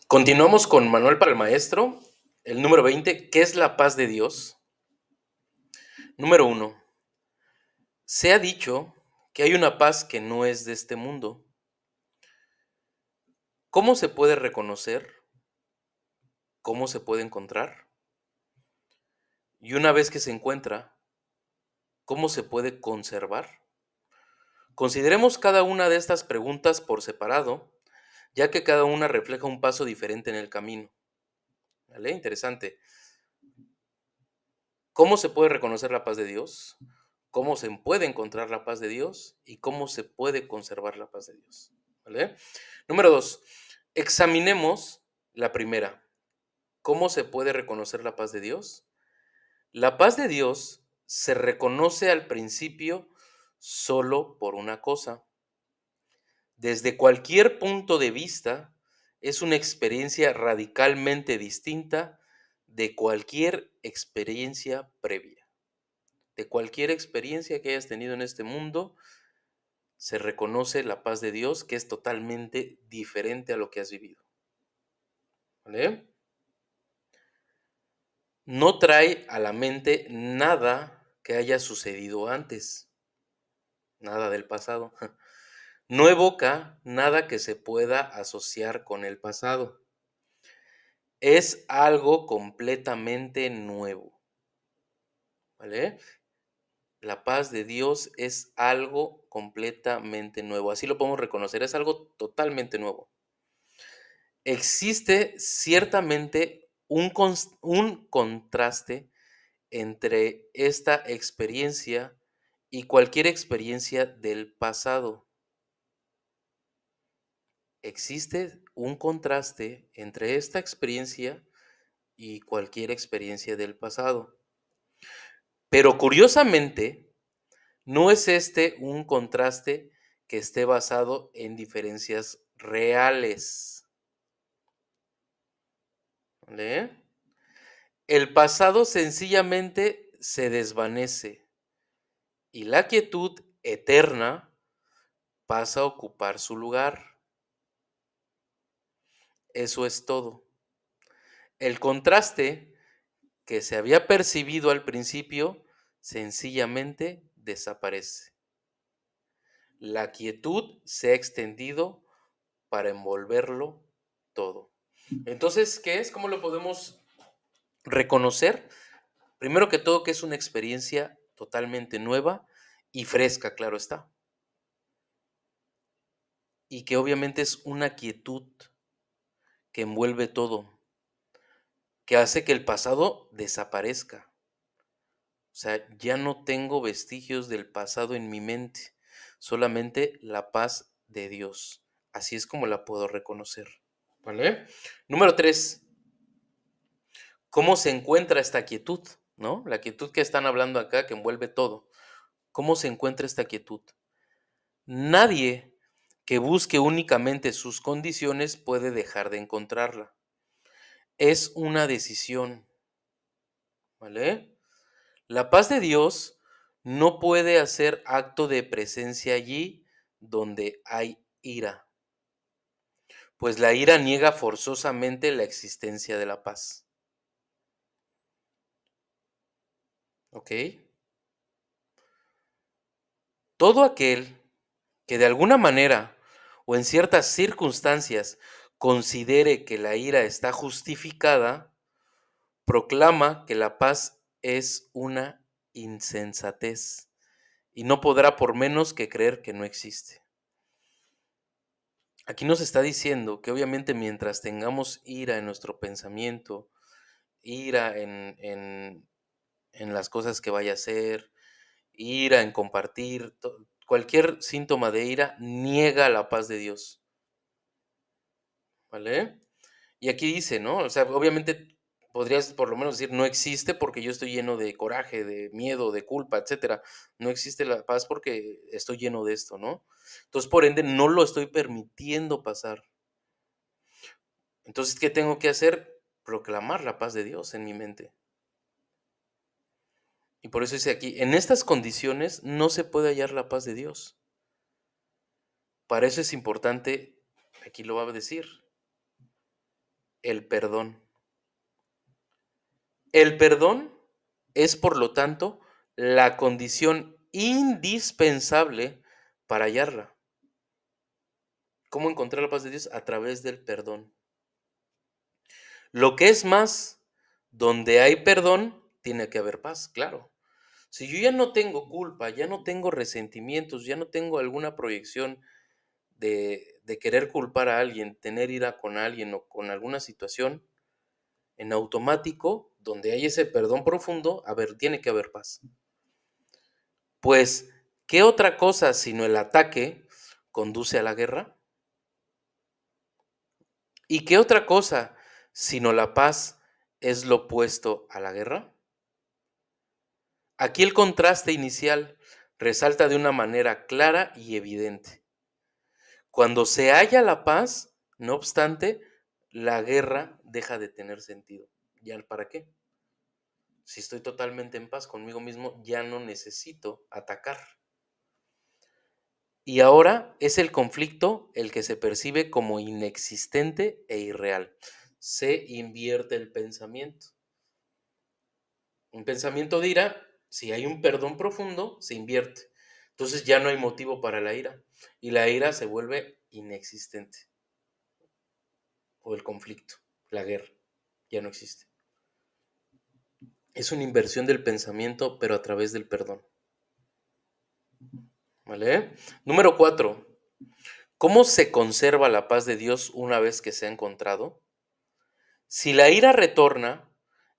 Continuamos con Manual para el Maestro, el número 20. ¿Qué es la paz de Dios? Número 1. Se ha dicho que hay una paz que no es de este mundo. ¿Cómo se puede reconocer? ¿Cómo se puede encontrar? Y una vez que se encuentra, ¿cómo se puede conservar? Consideremos cada una de estas preguntas por separado, ya que cada una refleja un paso diferente en el camino. ¿Vale? Interesante. ¿Cómo se puede reconocer la paz de Dios? ¿Cómo se puede encontrar la paz de Dios? ¿Y cómo se puede conservar la paz de Dios? ¿Vale? Número 2. Examinemos la primera. ¿Cómo se puede reconocer la paz de Dios? La paz de Dios se reconoce al principio solo por una cosa. Desde cualquier punto de vista, es una experiencia radicalmente distinta de cualquier experiencia previa. De cualquier experiencia que hayas tenido en este mundo, se reconoce la paz de Dios, que es totalmente diferente a lo que has vivido. ¿Vale? No trae a la mente nada que haya sucedido antes, nada del pasado. No evoca nada que se pueda asociar con el pasado. Es algo completamente nuevo. ¿Vale? La paz de Dios es algo completamente nuevo. Así lo podemos reconocer, es algo totalmente nuevo. Existe ciertamente un contraste entre esta experiencia y cualquier experiencia del pasado. Existe un contraste entre esta experiencia y cualquier experiencia del pasado. Pero curiosamente, no es este un contraste que esté basado en diferencias reales. ¿Vale? El pasado sencillamente se desvanece y la quietud eterna pasa a ocupar su lugar. Eso es todo. El contraste que se había percibido al principio sencillamente desaparece. La quietud se ha extendido para envolverlo todo. Entonces, ¿qué es? ¿Cómo lo podemos reconocer? Primero que todo, que es una experiencia totalmente nueva y fresca, claro está. Y que obviamente es una quietud que envuelve todo, que hace que el pasado desaparezca. O sea, ya no tengo vestigios del pasado en mi mente, solamente la paz de Dios. Así es como la puedo reconocer. ¿Vale? Número 3. ¿Cómo se encuentra esta quietud? ¿No? La quietud que están hablando acá, que envuelve todo. ¿Cómo se encuentra esta quietud? Nadie que busque únicamente sus condiciones puede dejar de encontrarla. Es una decisión, ¿vale? La paz de Dios no puede hacer acto de presencia allí donde hay ira, pues la ira niega forzosamente la existencia de la paz. ¿Ok? Todo aquel que de alguna manera o en ciertas circunstancias considere que la ira está justificada, proclama que la paz es una insensatez y no podrá por menos que creer que no existe. Aquí nos está diciendo que obviamente mientras tengamos ira en nuestro pensamiento, ira en las cosas que vaya a hacer, ira en compartir, cualquier síntoma de ira niega la paz de Dios, ¿vale? Y aquí dice, ¿no? O sea, obviamente podrías por lo menos decir, no existe porque yo estoy lleno de coraje, de miedo, de culpa, etcétera. No existe la paz porque estoy lleno de esto, ¿no? Entonces, por ende, no lo estoy permitiendo pasar. Entonces, ¿qué tengo que hacer? Proclamar la paz de Dios en mi mente. Y por eso dice aquí, en estas condiciones no se puede hallar la paz de Dios. Para eso es importante, aquí lo va a decir, el perdón. El perdón es, por lo tanto, la condición indispensable para hallarla. ¿Cómo encontrar la paz de Dios? A través del perdón. Lo que es más, donde hay perdón, tiene que haber paz, claro. Si yo ya no tengo culpa, ya no tengo resentimientos, ya no tengo alguna proyección de querer culpar a alguien, tener ira con alguien o con alguna situación, en automático, donde hay ese perdón profundo, a ver, tiene que haber paz. Pues, ¿qué otra cosa sino el ataque conduce a la guerra? ¿Y qué otra cosa sino la paz es lo opuesto a la guerra? Aquí el contraste inicial resalta de una manera clara y evidente. Cuando se halla la paz, no obstante, la guerra deja de tener sentido. ¿Ya para qué? Si estoy totalmente en paz conmigo mismo, ya no necesito atacar. Y ahora es el conflicto el que se percibe como inexistente e irreal. Se invierte el pensamiento. Un pensamiento de ira, si hay un perdón profundo, se invierte. Entonces ya no hay motivo para la ira. Y la ira se vuelve inexistente. O el conflicto, la guerra, ya no existe. Es una inversión del pensamiento, pero a través del perdón. ¿Vale? Número 4. ¿Cómo se conserva la paz de Dios una vez que se ha encontrado? Si la ira retorna,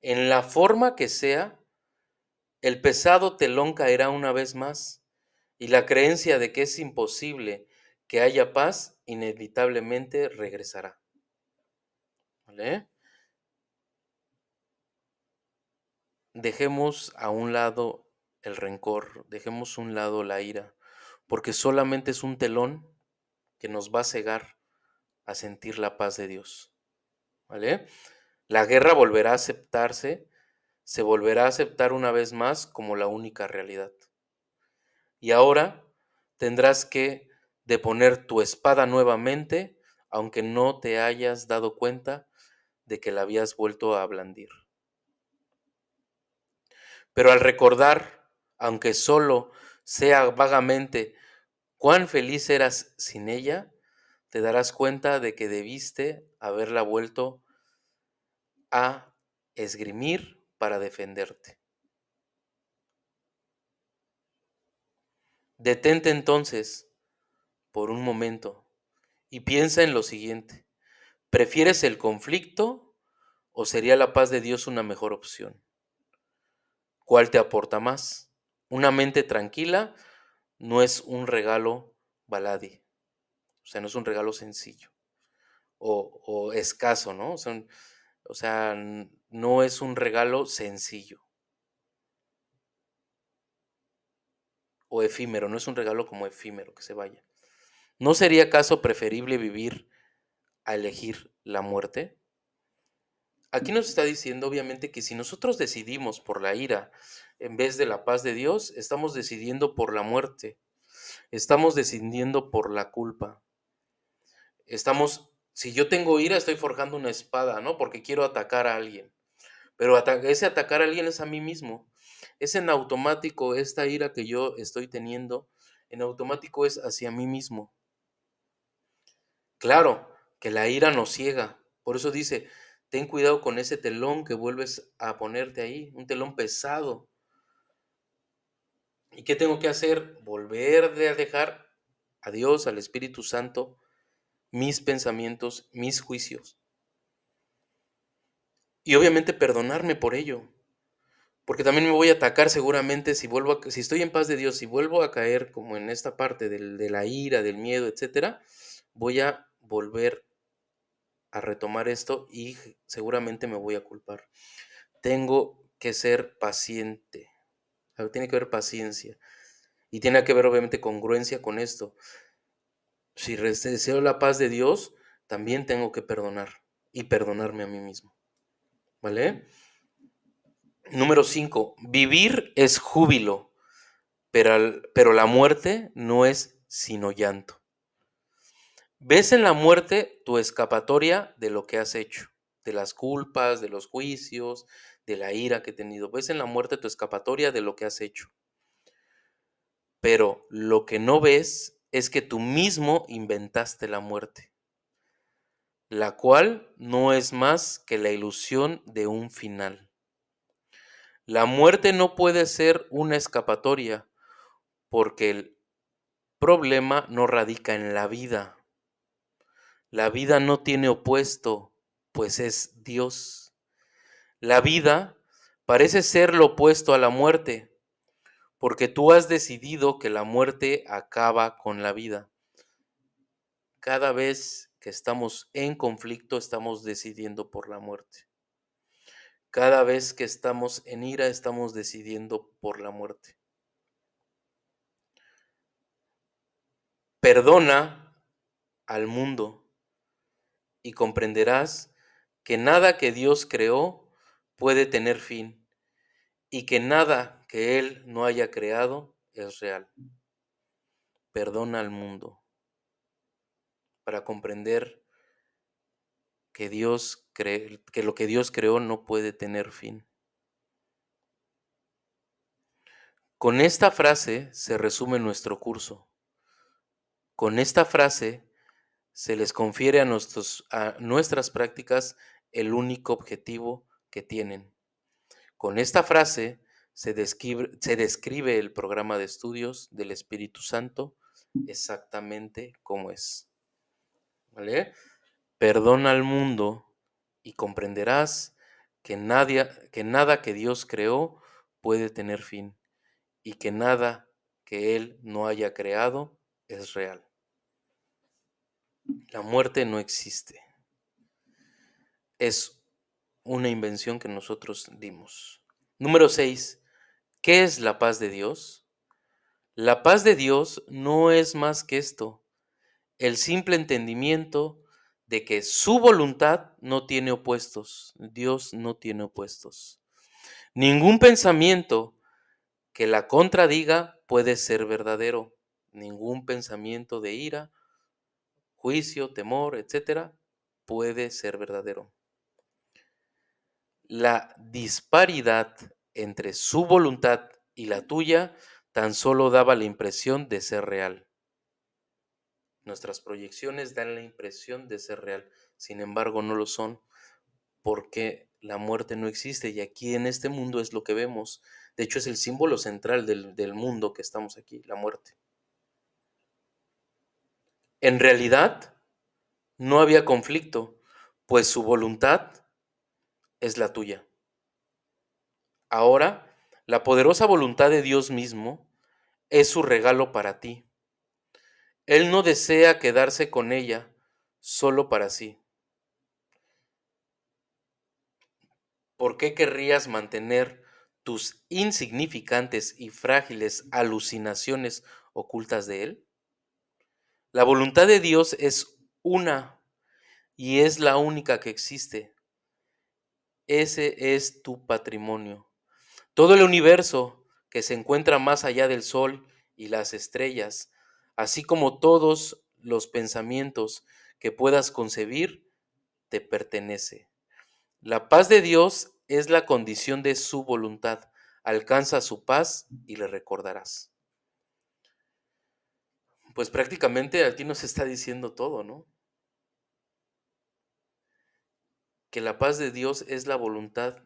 en la forma que sea, el pesado telón caerá una vez más, y la creencia de que es imposible que haya paz inevitablemente regresará. ¿Vale? Dejemos a un lado el rencor, dejemos a un lado la ira, porque solamente es un telón que nos va a cegar a sentir la paz de Dios. ¿Vale? La guerra volverá a aceptarse, se volverá a aceptar una vez más como la única realidad. Y ahora tendrás que deponer tu espada nuevamente, aunque no te hayas dado cuenta de que la habías vuelto a blandir. Pero al recordar, aunque solo sea vagamente, cuán feliz eras sin ella, te darás cuenta de que debiste haberla vuelto a esgrimir para defenderte. Detente entonces por un momento y piensa en lo siguiente. ¿Prefieres el conflicto o sería la paz de Dios una mejor opción? ¿Cuál te aporta más? Una mente tranquila no es un regalo baladí, o sea, no es un regalo sencillo o escaso, ¿no? No es un regalo sencillo o efímero, no es un regalo como efímero que se vaya. ¿No sería acaso preferible vivir a elegir la muerte? Aquí nos está diciendo, obviamente, que si nosotros decidimos por la ira en vez de la paz de Dios, estamos decidiendo por la muerte, estamos decidiendo por la culpa. Si yo tengo ira, estoy forjando una espada, ¿no? Porque quiero atacar a alguien, pero ese atacar a alguien es a mí mismo. Es en automático esta ira que yo estoy teniendo, en automático es hacia mí mismo. Claro, que la ira nos ciega. Por eso dice, ten cuidado con ese telón que vuelves a ponerte ahí, un telón pesado. ¿Y qué tengo que hacer? Volver a dejar a Dios, al Espíritu Santo, mis pensamientos, mis juicios. Y obviamente perdonarme por ello. Porque también me voy a atacar seguramente si estoy en paz de Dios, si vuelvo a caer como en esta parte de la ira, del miedo, etcétera, voy a volver a retomar esto y seguramente me voy a culpar. Tengo que ser paciente. Tiene que haber paciencia. Y tiene que haber, obviamente, congruencia con esto. Si deseo la paz de Dios, también tengo que perdonar y perdonarme a mí mismo. ¿Vale? Número 5. Vivir es júbilo, pero la muerte no es sino llanto. Ves en la muerte tu escapatoria de lo que has hecho. de las culpas, de los juicios, de la ira que he tenido. Ves en la muerte tu escapatoria de lo que has hecho. Pero lo que no ves es que tú mismo inventaste la muerte, la cual no es más que la ilusión de un final. La muerte no puede ser una escapatoria porque el problema no radica en la vida. La vida no tiene opuesto, pues es Dios. La vida parece ser lo opuesto a la muerte, porque tú has decidido que la muerte acaba con la vida. Cada vez que estamos en conflicto, estamos decidiendo por la muerte. Cada vez que estamos en ira, estamos decidiendo por la muerte. Perdona al mundo y comprenderás que nada que Dios creó puede tener fin y que nada que Él no haya creado es real. Perdona al mundo para comprender que lo que Dios creó no puede tener fin. Con esta frase se resume nuestro curso. Con esta frase se les confiere a nuestras prácticas el único objetivo que tienen. Con esta frase se describe el programa de estudios del Espíritu Santo exactamente como es. ¿Vale? Perdona al mundo y comprenderás que nada que Dios creó puede tener fin y que nada que Él no haya creado es real. La muerte no existe. Es una invención que nosotros dimos. Número 6. ¿Qué es la paz de Dios? La paz de Dios no es más que esto, el simple entendimiento de que su voluntad no tiene opuestos. Dios no tiene opuestos. Ningún pensamiento que la contradiga puede ser verdadero. Ningún pensamiento de ira, juicio, temor, etcétera, puede ser verdadero. La disparidad entre su voluntad y la tuya tan solo daba la impresión de ser real. Nuestras proyecciones dan la impresión de ser real, sin embargo no lo son, porque la muerte no existe y aquí en este mundo es lo que vemos. De hecho, es el símbolo central del mundo que estamos aquí, la muerte. En realidad, no había conflicto, pues su voluntad es la tuya. Ahora, la poderosa voluntad de Dios mismo es su regalo para ti. Él no desea quedarse con ella solo para sí. ¿Por qué querrías mantener tus insignificantes y frágiles alucinaciones ocultas de Él? La voluntad de Dios es una y es la única que existe. Ese es tu patrimonio. Todo el universo que se encuentra más allá del sol y las estrellas, así como todos los pensamientos que puedas concebir, te pertenece. La paz de Dios es la condición de su voluntad. Alcanza su paz y le recordarás. Pues prácticamente aquí nos está diciendo todo, ¿no? Que la paz de Dios es la voluntad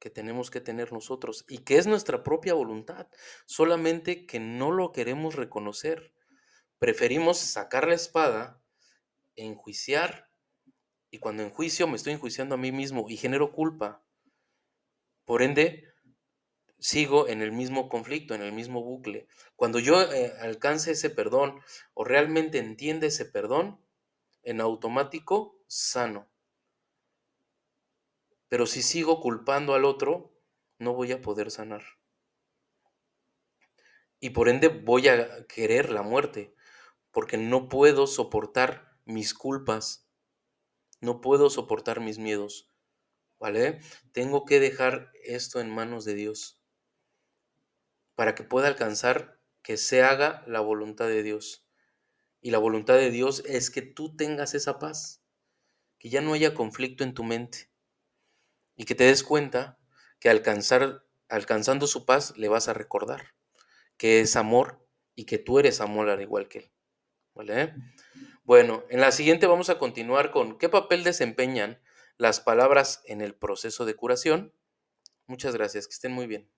que tenemos que tener nosotros y que es nuestra propia voluntad, solamente que no lo queremos reconocer. Preferimos sacar la espada, enjuiciar, y cuando enjuicio me estoy enjuiciando a mí mismo y genero culpa. Por ende, sigo en el mismo conflicto, en el mismo bucle. Cuando yo alcance ese perdón o realmente entiende ese perdón, en automático sano. Pero si sigo culpando al otro, no voy a poder sanar. Y por ende voy a querer la muerte, porque no puedo soportar mis culpas, no puedo soportar mis miedos, ¿vale? Tengo que dejar esto en manos de Dios para que pueda alcanzar que se haga la voluntad de Dios. Y la voluntad de Dios es que tú tengas esa paz, que ya no haya conflicto en tu mente y que te des cuenta que alcanzando su paz le vas a recordar que es amor y que tú eres amor al igual que él, ¿vale? Bueno, en la siguiente vamos a continuar con qué papel desempeñan las palabras en el proceso de curación. Muchas gracias, que estén muy bien.